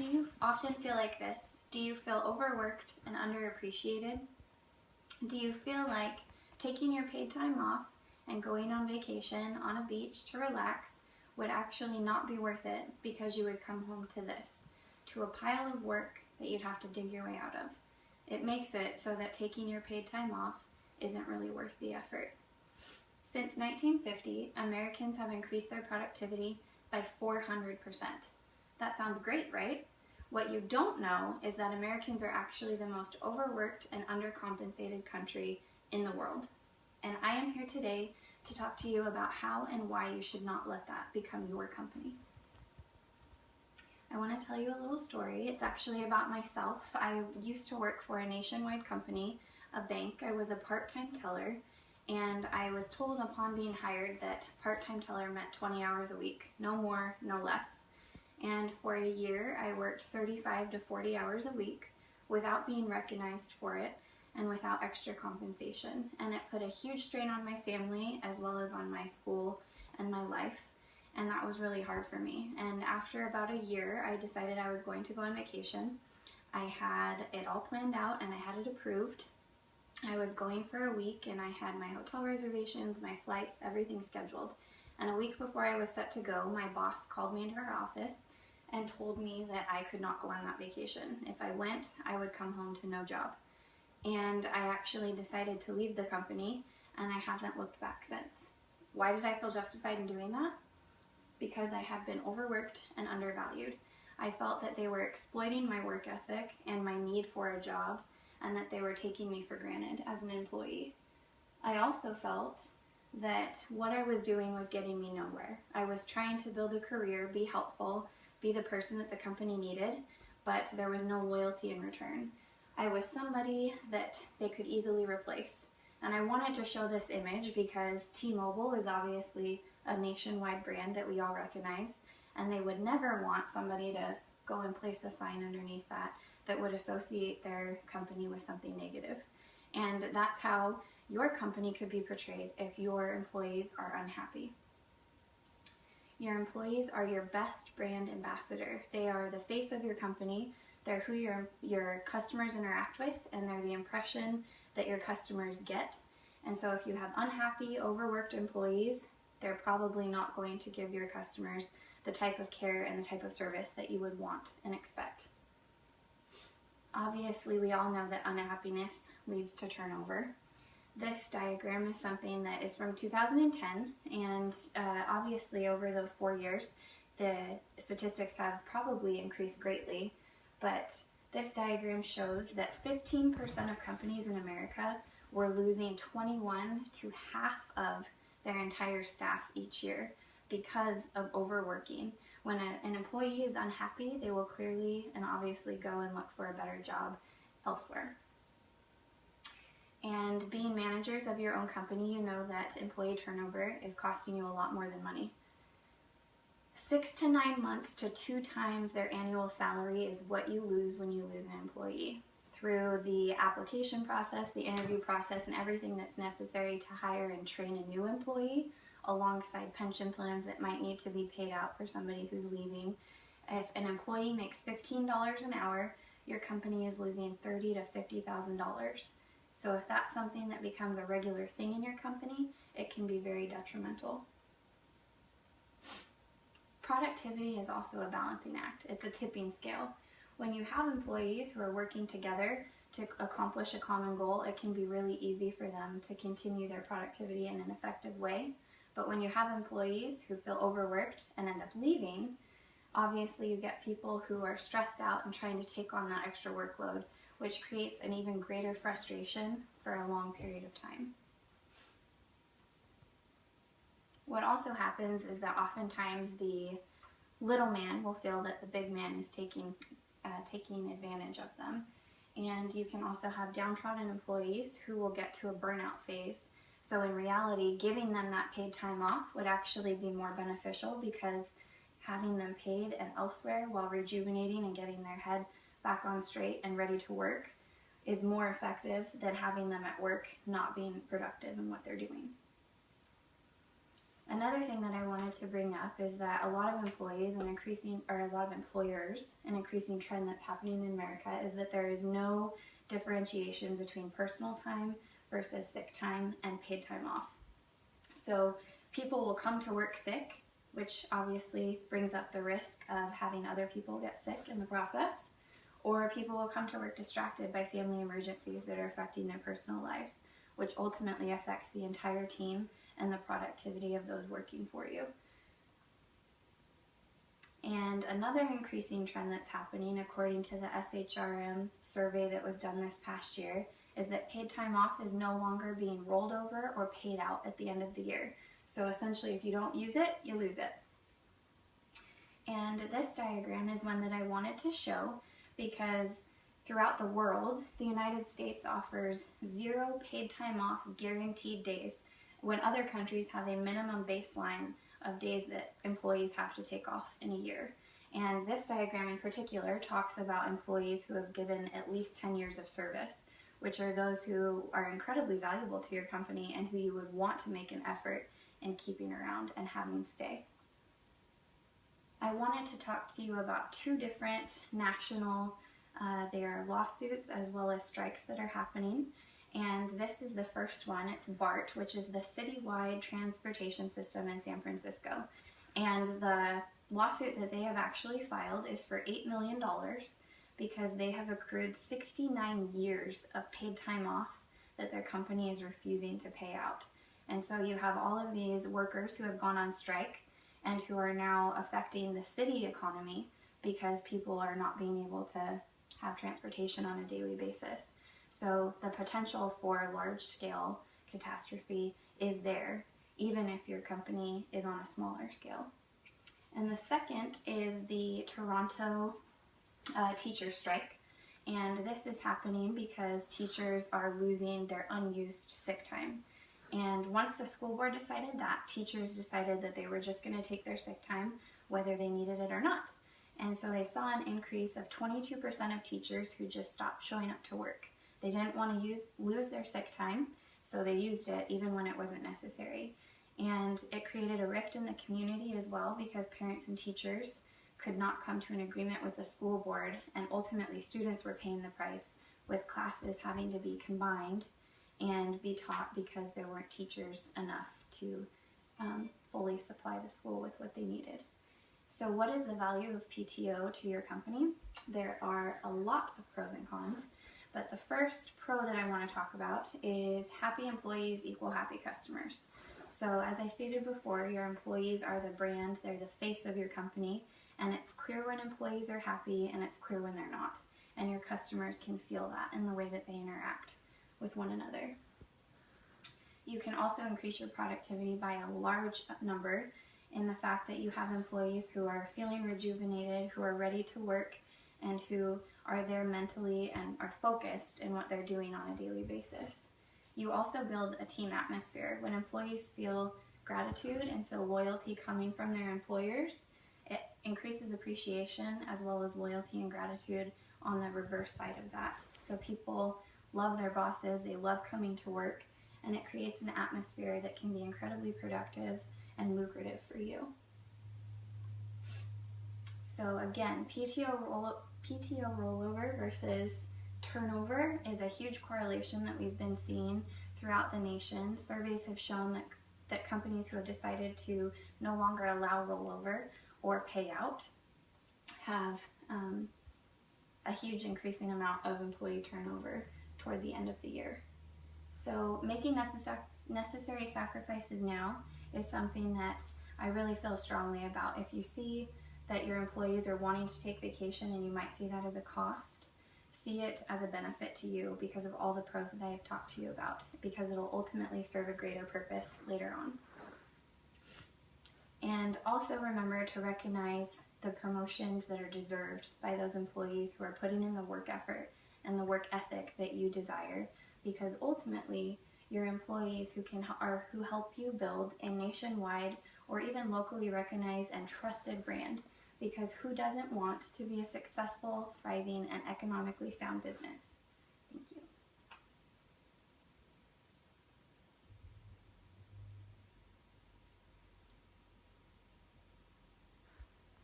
Do you often feel like this? Do you feel overworked and underappreciated? Do you feel like taking your paid time off and going on vacation on a beach to relax would actually not be worth it because you would come home to this, to a pile of work that you'd have to dig your way out of? It makes it so that taking your paid time off isn't really worth the effort. Since 1950, Americans have increased their productivity by 400%. That sounds great, right? What you don't know is that Americans are actually the most overworked and undercompensated country in the world. And I am here today to talk to you about how and why you should not let that become your company. I want to tell you a little story. It's actually about myself. I used to work for a nationwide company, a bank. I was a part-time teller, and I was told upon being hired that part-time teller meant 20 hours a week, no more, no less. And for a year, I worked 35 to 40 hours a week without being recognized for it and without extra compensation. And it put a huge strain on my family as well as on my school and my life. And that was really hard for me. And after about a year, I decided I was going to go on vacation. I had it all planned out and I had it approved. I was going for a week and I had my hotel reservations, my flights, everything scheduled. And a week before I was set to go, my boss called me into her office and told me that I could not go on that vacation. If I went, I would come home to no job. And I actually decided to leave the company, and I haven't looked back since. Why did I feel justified in doing that? Because I had been overworked and undervalued. I felt that they were exploiting my work ethic and my need for a job, and that they were taking me for granted as an employee. I also felt that what I was doing was getting me nowhere. I was trying to build a career, be helpful, be the person that the company needed, but there was no loyalty in return. I was somebody that they could easily replace. And I wanted to show this image because T-Mobile is obviously a nationwide brand that we all recognize, and they would never want somebody to go and place a sign underneath that would associate their company with something negative. And that's how your company could be portrayed if your employees are unhappy. Your employees are your best brand ambassador. They are the face of your company. They're who your customers interact with, and they're the impression that your customers get. And so if you have unhappy, overworked employees, they're probably not going to give your customers the type of care and the type of service that you would want and expect. Obviously, we all know that unhappiness leads to turnover. This diagram is something that is from 2010, and obviously over those 4 years, the statistics have probably increased greatly, but this diagram shows that 15% of companies in America were losing 21 to half of their entire staff each year because of overworking. When an employee is unhappy, they will clearly and obviously go and look for a better job elsewhere. And being managers of your own company, you know that employee turnover is costing you a lot more than money. 6 to 9 months to 2 times their annual salary is what you lose when you lose an employee. Through the application process, the interview process, and everything that's necessary to hire and train a new employee, alongside pension plans that might need to be paid out for somebody who's leaving. If an employee makes $15 an hour, your company is losing $30,000 to $50,000. So if that's something that becomes a regular thing in your company, it can be very detrimental. Productivity is also a balancing act. It's a tipping scale. When you have employees who are working together to accomplish a common goal, it can be really easy for them to continue their productivity in an effective way. But when you have employees who feel overworked and end up leaving, obviously you get people who are stressed out and trying to take on that extra workload, which creates an even greater frustration for a long period of time. What also happens is that oftentimes the little man will feel that the big man is taking advantage of them. And you can also have downtrodden employees who will get to a burnout phase. So in reality, giving them that paid time off would actually be more beneficial, because having them paid and elsewhere while rejuvenating and getting their head back on straight and ready to work is more effective than having them at work not being productive in what they're doing. Another thing that I wanted to bring up is that a lot of employers, an increasing trend that's happening in America is that there is no differentiation between personal time versus sick time and paid time off. So people will come to work sick, which obviously brings up the risk of having other people get sick in the process, or people will come to work distracted by family emergencies that are affecting their personal lives, which ultimately affects the entire team and the productivity of those working for you. And another increasing trend that's happening, according to the SHRM survey that was done this past year, is that paid time off is no longer being rolled over or paid out at the end of the year. So essentially, if you don't use it, you lose it. And this diagram is one that I wanted to show because throughout the world, the United States offers 0 paid time off guaranteed days, when other countries have a minimum baseline of days that employees have to take off in a year. And this diagram in particular talks about employees who have given at least 10 years of service, which are those who are incredibly valuable to your company and who you would want to make an effort in keeping around and having stay. I wanted to talk to you about 2 different national, they are lawsuits as well as strikes that are happening. And this is the first one. It's BART, which is the Citywide Transportation System in San Francisco. And the lawsuit that they have actually filed is for $8 million because they have accrued 69 years of paid time off that their company is refusing to pay out. And so you have all of these workers who have gone on strike and who are now affecting the city economy because people are not being able to have transportation on a daily basis. So the potential for large-scale catastrophe is there, even if your company is on a smaller scale. And the second is the Toronto teacher strike. And this is happening because teachers are losing their unused sick time. And once the school board decided that, teachers decided that they were just going to take their sick time whether they needed it or not. And so they saw an increase of 22% of teachers who just stopped showing up to work. They didn't want to lose their sick time, so they used it even when it wasn't necessary. And it created a rift in the community as well because parents and teachers could not come to an agreement with the school board, and ultimately students were paying the price with classes having to be combined and be taught because there weren't teachers enough to fully supply the school with what they needed. So what is the value of PTO to your company? There are a lot of pros and cons, but the first pro that I want to talk about is happy employees equal happy customers. So as I stated before, your employees are the brand, they're the face of your company, and it's clear when employees are happy and it's clear when they're not. And your customers can feel that in the way that they interact with one another. You can also increase your productivity by a large number in the fact that you have employees who are feeling rejuvenated, who are ready to work, and who are there mentally and are focused in what they're doing on a daily basis. You also build a team atmosphere. When employees feel gratitude and feel loyalty coming from their employers, it increases appreciation as well as loyalty and gratitude on the reverse side of that. So people love their bosses, they love coming to work, and it creates an atmosphere that can be incredibly productive and lucrative for you. So again, PTO rollover versus turnover is a huge correlation that we've been seeing throughout the nation. Surveys have shown that companies who have decided to no longer allow rollover or payout have a huge increasing amount of employee turnover toward the end of the year. So making necessary sacrifices now is something that I really feel strongly about. If you see that your employees are wanting to take vacation and you might see that as a cost, see it as a benefit to you because of all the pros that I have talked to you about, because it will ultimately serve a greater purpose later on. And also remember to recognize the promotions that are deserved by those employees who are putting in the work effort and the work ethic that you desire, because ultimately your employees who help you build a nationwide or even locally recognized and trusted brand, because who doesn't want to be a successful, thriving, and economically sound business?